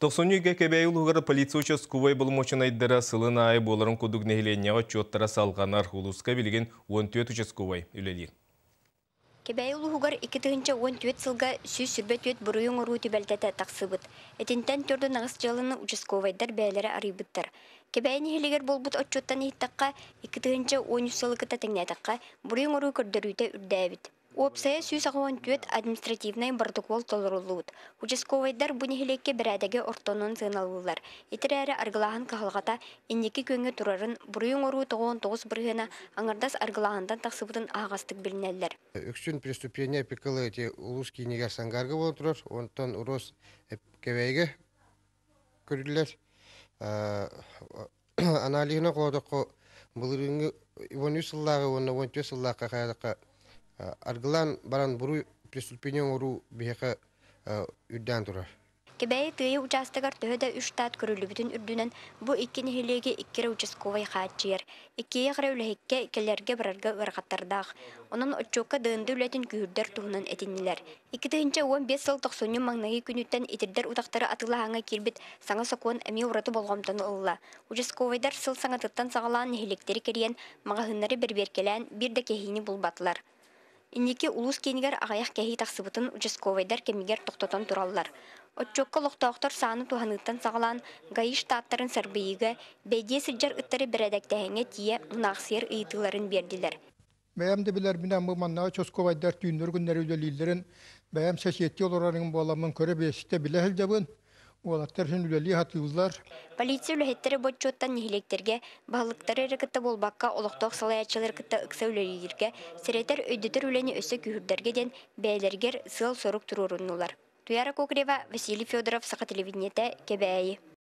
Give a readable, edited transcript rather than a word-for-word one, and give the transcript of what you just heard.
90-ге кебей улугары полиция участковой болмочын айдыра сылын ай боларын кудуг нехиленияға чоттара салғанар улуска билген 14 участковой үлелер. Кебей улугар 2-14 сылга сүз сүрбет буруюң уру түбәлтәтә тақсыбыт. Этинтен төрді нағыс жалыны участковайдар бәлері арыйбыттар. Кебей нехилегер болбут отчоттан иттаққа 2-13 сылгыта тәңнәтаққа буруюң уру көрдөрүйті үрдәбіт. Опсая сүз ағуан төт административный протокол толырылуыд. Участковайдар бұ нехилекке бірәдәге ортонын сыналылар. Етір әрі арғылағын қағылғата иннекі көнгө тұрарын бұруың ору 99 бірғына аңырдас арғылағындан тақсыбытын ағастық білінәлілер. Үксін преступления пекалы эти улуски негер сангарғы бол тұрар, онтан урос кебейге көрілер. Аналигіна қодықы бұлырыңы 13 сыллағы, 14 сыллаққа қайдаққа аргылан баран буру преступление ору бияка үрдән турар. Кебей тыйы участогар төһөдө 3 тат көрүлүбүтүн үрдүнөн бу 2 нехилеге 2 участковый хатчыр. 2 грәүләһеккә келләргә барарга ыргаттардак. Онун оччокка дынды үлетин күрдер туһунан этинниләр. 2-15 сыл 90 маңнагы күнүттен итирдер утактары атылаһаңа кирбит саңа сокон эми ураты болгомтан улла. Участковыйдар сыл саңатыттан сагалан нехилектери керен магахыннары берберкелән бир дә кехини булбатлар. Иннеке улус кенигер ағаяқ кәхи тақсыбытын участковайдар кемигер тоқтотан тураллар. Отчокка лоқтауқтар саны туғаныттан сағалан ғайыш тааттарын сарбыйыға бәйде сылжар үттері бірәдәктәхіңе тие ұнақсыр ұйытыларын берділер. Бәйәм дебілер мінен бұл манна участковайдар түйіндер күннер үлелейлерін бәйәм сәсиетті оларының боламын көрі бәсікті біле хілдебін. Олаттар үшін үлелі хатылылар. Полиция үләхеттері бөтчоттан нехилектерге, бағылықтары әрекетті болбаққа олықтоқ салаячылар кітті ұқса үлелерге, сіретер өйдетер үләне өсі күйірдерге ден бәйлергер сыл сорук тұрурынылар. Туяра Кокрева, Василий Федоров, Сақа телевидениеті, Кебәйі.